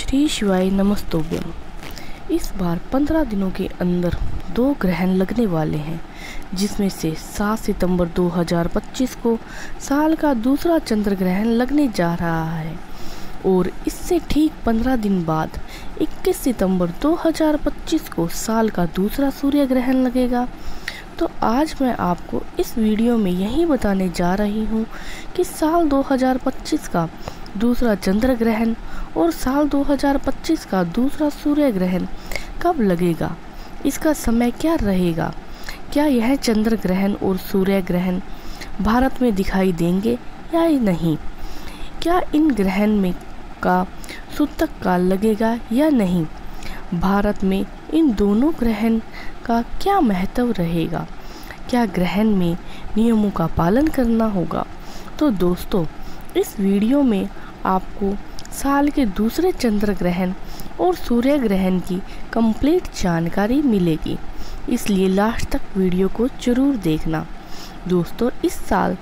श्री शिवाय नमस्तोभ्यम। इस बार 15 दिनों के अंदर 2 ग्रहण लगने वाले हैं, जिसमें से 7 सितंबर 2025 को साल का दूसरा चंद्र ग्रहण लगने जा रहा है और इससे ठीक 15 दिन बाद 21 सितंबर 2025 को साल का दूसरा सूर्य ग्रहण लगेगा। तो आज मैं आपको इस वीडियो में यही बताने जा रही हूँ कि साल 2025 का दूसरा चंद्र ग्रहण और साल 2025 का दूसरा सूर्य ग्रहण कब लगेगा, इसका समय क्या रहेगा, क्या यह चंद्र ग्रहण और सूर्य ग्रहण भारत में दिखाई देंगे या नहीं, क्या इन ग्रहण में का सूतक काल लगेगा या नहीं, भारत में इन दोनों ग्रहण का क्या महत्व रहेगा, क्या ग्रहण में नियमों का पालन करना होगा। तो दोस्तों, इस वीडियो में आपको साल के दूसरे चंद्र ग्रहण और सूर्य ग्रहण की कंप्लीट जानकारी मिलेगी, इसलिए लास्ट तक वीडियो को जरूर देखना। दोस्तों, इस साल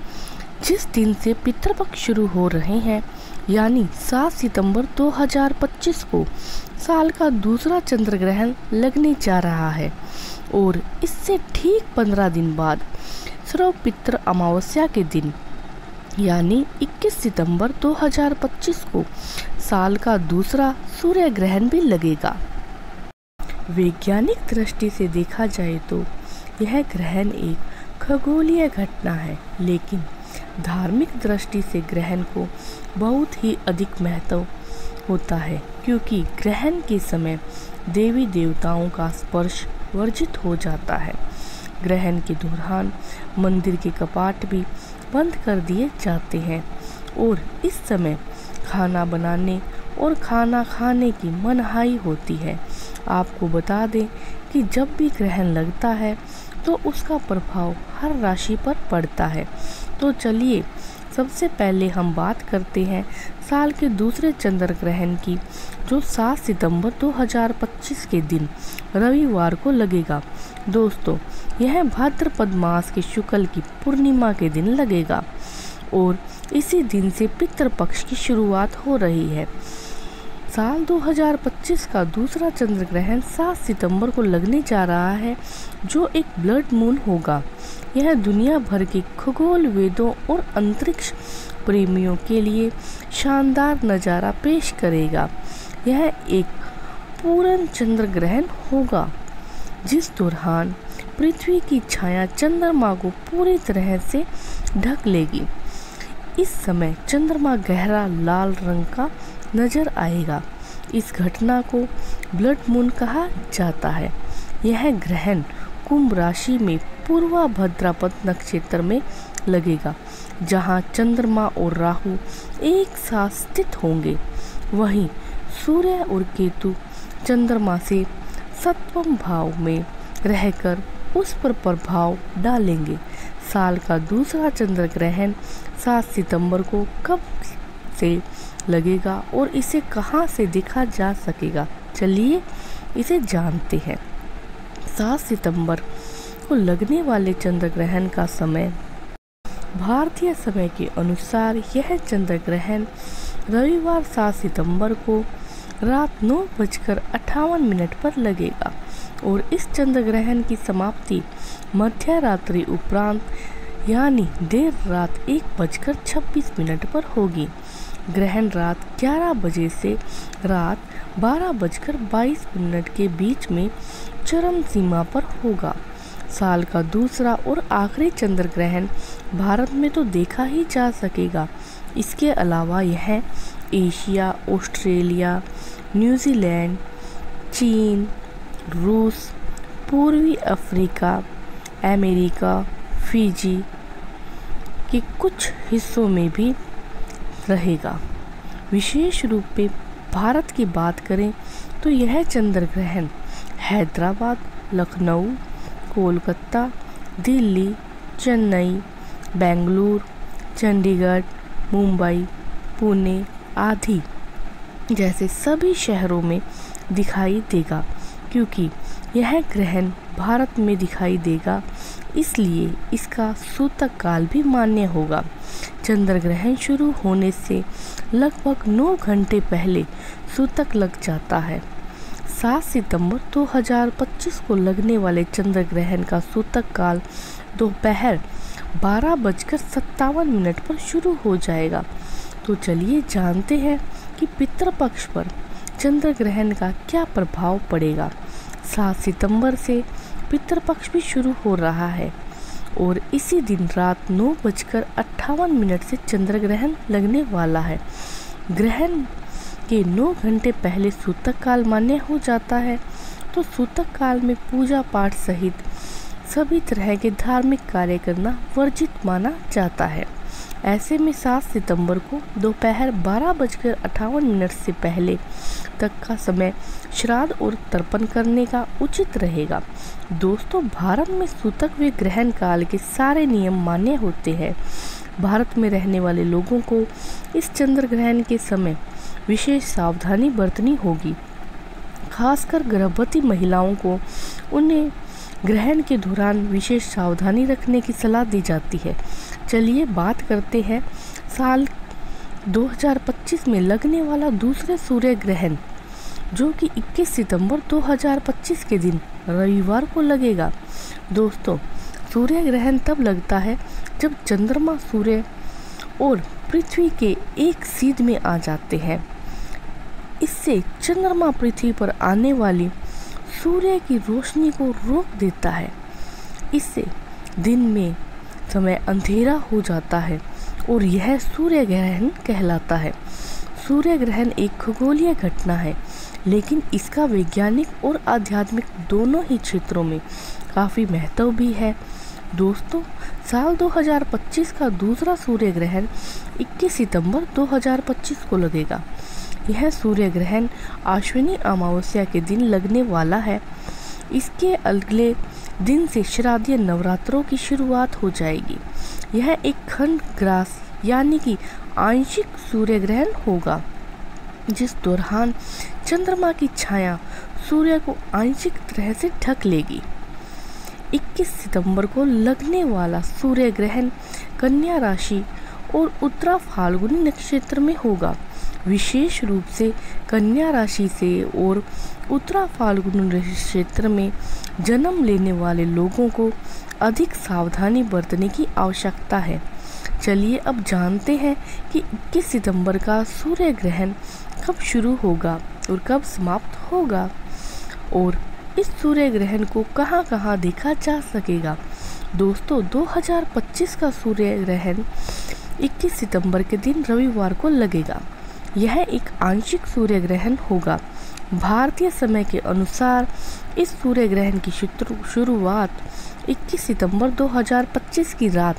जिस दिन से पितृपक्ष शुरू हो रहे हैं, यानी 7 सितंबर 2025 को साल का दूसरा चंद्र ग्रहण लगने जा रहा है और इससे ठीक 15 दिन बाद श्रवण पितृ अमावस्या के दिन यानी 21 सितंबर 2025 को साल का दूसरा सूर्य ग्रहण भी लगेगा। वैज्ञानिक दृष्टि से देखा जाए तो यह ग्रहण एक खगोलीय घटना है, लेकिन धार्मिक दृष्टि से ग्रहण को बहुत ही अधिक महत्व होता है, क्योंकि ग्रहण के समय देवी देवताओं का स्पर्श वर्जित हो जाता है। ग्रहण के दौरान मंदिर के कपाट भी बंद कर दिए जाते हैं और इस समय खाना बनाने और खाना खाने की मनाही होती है। आपको बता दें कि जब भी ग्रहण लगता है तो उसका प्रभाव हर राशि पर पड़ता है। तो चलिए सबसे पहले हम बात करते हैं साल के दूसरे चंद्र ग्रहण की, जो 7 सितंबर 2025 के दिन रविवार को लगेगा। दोस्तों, यह भाद्रपद मास के शुक्ल की पूर्णिमा के दिन लगेगा और इसी दिन से पितृपक्ष की शुरुआत हो रही है। साल 2025 का दूसरा चंद्र ग्रहण 7 सितंबर को लगने जा रहा है, जो एक ब्लड मून होगा। यह दुनिया भर के खगोल वेदों और अंतरिक्ष प्रेमियों के लिए शानदार नज़ारा पेश करेगा। यह एक पूर्ण चंद्र ग्रहण होगा, जिस दौरान पृथ्वी की छाया चंद्रमा को पूरी तरह से ढक लेगी। इस समय चंद्रमा गहरा लाल रंग का नजर आएगा। इस घटना को ब्लड मून कहा जाता है। यह ग्रहण कुंभ राशि में पूर्वा भाद्रपद नक्षत्र में लगेगा, जहां चंद्रमा और राहु एक साथ स्थित होंगे। वहीं सूर्य और केतु चंद्रमा से सप्तम भाव में रहकर उस पर प्रभाव डालेंगे। साल का दूसरा चंद्र ग्रहण 7 सितंबर को कब से लगेगा और इसे कहां से देखा जा सकेगा, चलिए इसे जानते हैं। 7 सितंबर को लगने वाले चंद्र ग्रहण का समय भारतीय समय के अनुसार यह चंद्र ग्रहण रविवार 7 सितंबर को रात 9:58 पर लगेगा और इस चंद्र ग्रहण की समाप्ति मध्य रात्रि उपरांत यानी देर रात 1:26 पर होगी। ग्रहण रात 11 बजे से रात 12:22 के बीच में चरम सीमा पर होगा। साल का दूसरा और आखिरी चंद्र ग्रहण भारत में तो देखा ही जा सकेगा। इसके अलावा यह एशिया, ऑस्ट्रेलिया, न्यूजीलैंड, चीन, रूस, पूर्वी अफ्रीका, अमेरिका, फिजी के कुछ हिस्सों में भी रहेगा। विशेष रूप से भारत की बात करें तो यह चंद्र ग्रहण हैदराबाद, लखनऊ, कोलकाता, दिल्ली, चेन्नई, बेंगलुरु, चंडीगढ़, मुंबई, पुणे आदि जैसे सभी शहरों में दिखाई देगा, क्योंकि यह ग्रहण भारत में दिखाई देगा, इसलिए इसका सूतक काल भी मान्य होगा। चंद्र ग्रहण शुरू होने से लगभग 9 घंटे पहले सूतक लग जाता है। 7 सितंबर 2025 को लगने वाले चंद्र ग्रहण का सूतक काल दोपहर 12:57 पर शुरू हो जाएगा। तो चलिए जानते हैं कि पितृपक्ष पर चंद्र ग्रहण का क्या प्रभाव पड़ेगा। 7 सितंबर से पितृपक्ष भी शुरू हो रहा है और इसी दिन रात 9:58 से चंद्र ग्रहण लगने वाला है। ग्रहण के 9 घंटे पहले सूतक काल मान्य हो जाता है। तो सूतक काल में पूजा पाठ सहित सभी तरह के धार्मिक कार्य करना वर्जित माना जाता है। ऐसे में 7 सितंबर को दोपहर 12:58 से पहले तक का समय श्राद्ध और तर्पण करने का उचित रहेगा। दोस्तों, भारत में सूतक व ग्रहण काल के सारे नियम मान्य होते हैं। भारत में रहने वाले लोगों को इस चंद्र ग्रहण के समय विशेष सावधानी बरतनी होगी। खासकर गर्भवती महिलाओं को उन्हें ग्रहण के दौरान विशेष सावधानी रखने की सलाह दी जाती है। चलिए बात करते हैं साल 2025 में लगने वाला दूसरे सूर्य ग्रहण, जो कि 21 सितंबर 2025 के दिन रविवार को लगेगा। दोस्तों, सूर्य ग्रहण तब लगता है जब चंद्रमा सूर्य और पृथ्वी के एक सीध में आ जाते हैं। इससे चंद्रमा पृथ्वी पर आने वाली सूर्य की रोशनी को रोक देता है। इससे दिन में समय अंधेरा हो जाता है और यह सूर्य ग्रहण कहलाता है। सूर्य ग्रहण एक खगोलीय घटना है, लेकिन इसका वैज्ञानिक और आध्यात्मिक दोनों ही क्षेत्रों में काफ़ी महत्व भी है। दोस्तों, साल 2025 का दूसरा सूर्य ग्रहण 21 सितंबर 2025 को लगेगा। यह सूर्य ग्रहण आश्विनी अमावस्या के दिन लगने वाला है। इसके अगले दिन से शारदीय नवरात्रों की शुरुआत हो जाएगी। यह एक खंड ग्रास यानी कि आंशिक सूर्य ग्रहण होगा, जिस दौरान चंद्रमा की छाया सूर्य को आंशिक तरह से ढक लेगी। 21 सितंबर को लगने वाला सूर्य ग्रहण कन्या राशि और उत्तरा फाल्गुनी नक्षत्र में होगा। विशेष रूप से कन्या राशि से और उत्तरा फाल्गुनी नक्षत्र में जन्म लेने वाले लोगों को अधिक सावधानी बरतने की आवश्यकता है। चलिए अब जानते हैं कि 21 सितंबर का सूर्य ग्रहण कब शुरू होगा और कब समाप्त होगा, और इस सूर्य ग्रहण को कहां कहां देखा जा सकेगा। दोस्तों, 2025 का सूर्य ग्रहण 21 सितंबर के दिन रविवार को लगेगा। यह एक आंशिक सूर्य ग्रहण होगा। भारतीय समय के अनुसार इस सूर्य ग्रहण की शुरुआत 21 सितंबर 2025 की रात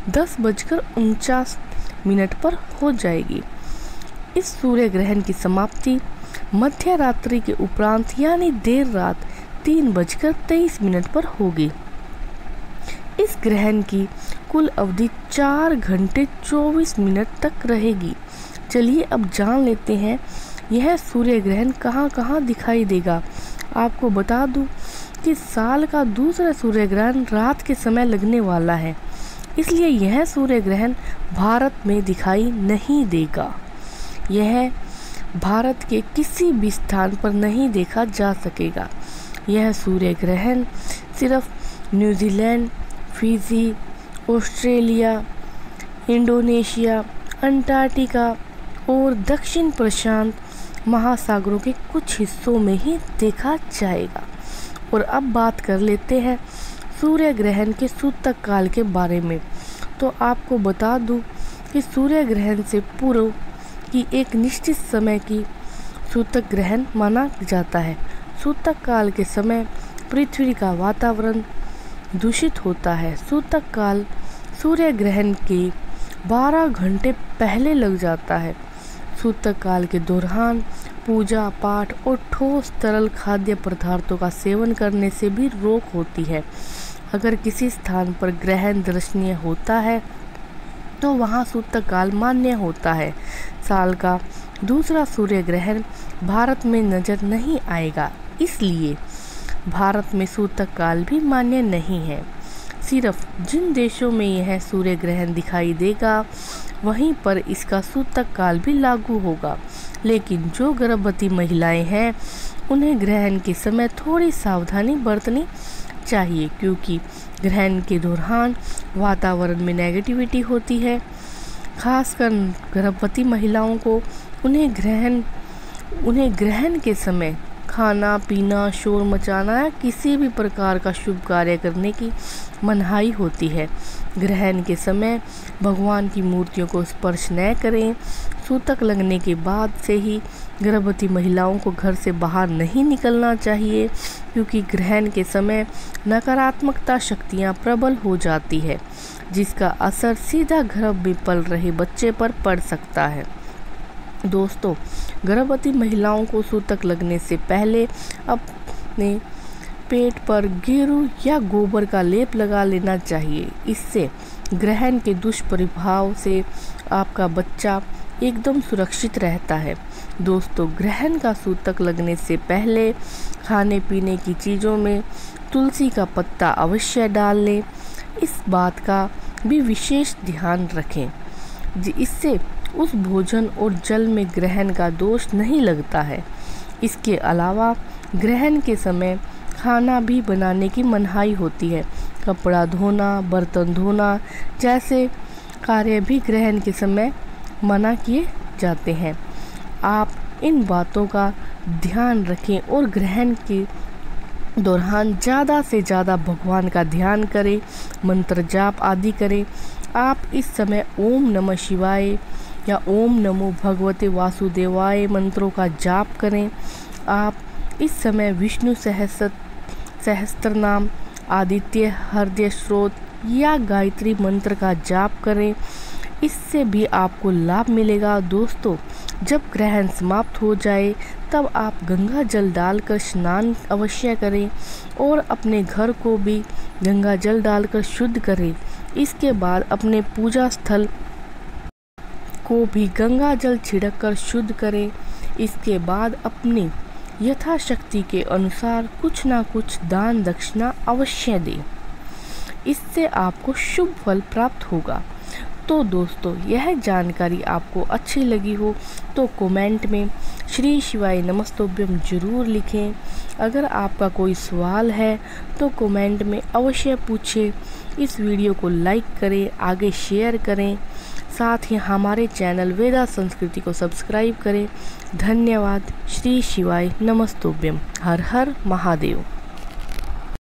10:49 पर हो जाएगी। इस सूर्य ग्रहण की समाप्ति मध्य रात्रि के उपरांत यानी देर रात 3:23 पर होगी। इस ग्रहण की कुल अवधि 4 घंटे 24 मिनट तक रहेगी। चलिए अब जान लेते हैं यह सूर्य ग्रहण कहाँ कहाँ दिखाई देगा। आपको बता दूं कि साल का दूसरा सूर्य ग्रहण रात के समय लगने वाला है, इसलिए यह सूर्य ग्रहण भारत में दिखाई नहीं देगा। यह भारत के किसी भी स्थान पर नहीं देखा जा सकेगा। यह सूर्य ग्रहण सिर्फ New Zealand, Fiji, Australia, Indonesia, Antarctica और दक्षिण प्रशांत महासागरों के कुछ हिस्सों में ही देखा जाएगा। और अब बात कर लेते हैं सूर्य ग्रहण के सूतक काल के बारे में। तो आपको बता दूं कि सूर्य ग्रहण से पूर्व की एक निश्चित समय की सूतक ग्रहण माना जाता है। सूतक काल के समय पृथ्वी का वातावरण दूषित होता है। सूतक काल सूर्य ग्रहण के 12 घंटे पहले लग जाता है। सूतक काल के दौरान पूजा पाठ और ठोस तरल खाद्य पदार्थों का सेवन करने से भी रोक होती है। अगर किसी स्थान पर ग्रहण दर्शनीय होता है तो वहाँ सूतक काल मान्य होता है। साल का दूसरा सूर्य ग्रहण भारत में नजर नहीं आएगा, इसलिए भारत में सूतक काल भी मान्य नहीं है। सिर्फ जिन देशों में यह सूर्य ग्रहण दिखाई देगा वहीं पर इसका सूतक काल भी लागू होगा। लेकिन जो गर्भवती महिलाएं हैं उन्हें ग्रहण के समय थोड़ी सावधानी बरतनी चाहिए, क्योंकि ग्रहण के दौरान वातावरण में नेगेटिविटी होती है। खासकर गर्भवती महिलाओं को उन्हें ग्रहण के समय खाना पीना, शोर मचाना या किसी भी प्रकार का शुभ कार्य करने की मनाही होती है। ग्रहण के समय भगवान की मूर्तियों को स्पर्श न करें। सूतक लगने के बाद से ही गर्भवती महिलाओं को घर से बाहर नहीं निकलना चाहिए, क्योंकि ग्रहण के समय नकारात्मकता शक्तियाँ प्रबल हो जाती है, जिसका असर सीधा गर्भ में पल रहे बच्चे पर पड़ सकता है। दोस्तों, गर्भवती महिलाओं को सूतक लगने से पहले अपने पेट पर गेरू या गोबर का लेप लगा लेना चाहिए। इससे ग्रहण के दुष्प्रभाव से आपका बच्चा एकदम सुरक्षित रहता है। दोस्तों, ग्रहण का सूतक लगने से पहले खाने पीने की चीज़ों में तुलसी का पत्ता अवश्य डाल लें। इस बात का भी विशेष ध्यान रखें, इससे उस भोजन और जल में ग्रहण का दोष नहीं लगता है। इसके अलावा ग्रहण के समय खाना भी बनाने की मनाही होती है। कपड़ा धोना, बर्तन धोना जैसे कार्य भी ग्रहण के समय मना किए जाते हैं। आप इन बातों का ध्यान रखें और ग्रहण के दौरान ज़्यादा से ज़्यादा भगवान का ध्यान करें, मंत्र जाप आदि करें। आप इस समय ओम नमः शिवाय या ओम नमो भगवते वासुदेवाय मंत्रों का जाप करें। आप इस समय विष्णु सहस्त्र नाम, आदित्य हृदय स्रोत या गायत्री मंत्र का जाप करें। इससे भी आपको लाभ मिलेगा। दोस्तों, जब ग्रहण समाप्त हो जाए तब आप गंगा जल डालकर स्नान अवश्य करें और अपने घर को भी गंगा जल डालकर शुद्ध करें। इसके बाद अपने पूजा स्थल को भी गंगा जल छिड़ककर शुद्ध करें। इसके बाद अपनी यथाशक्ति के अनुसार कुछ ना कुछ दान दक्षिणा अवश्य दें। इससे आपको शुभ फल प्राप्त होगा। तो दोस्तों, यह जानकारी आपको अच्छी लगी हो तो कमेंट में श्री शिवाय नमस्तुभ्यम जरूर लिखें। अगर आपका कोई सवाल है तो कमेंट में अवश्य पूछें। इस वीडियो को लाइक करें, आगे शेयर करें, साथ ही हमारे चैनल वेदा संस्कृति को सब्सक्राइब करें। धन्यवाद। श्री शिवाय नमस्तुभ्यम। हर हर महादेव।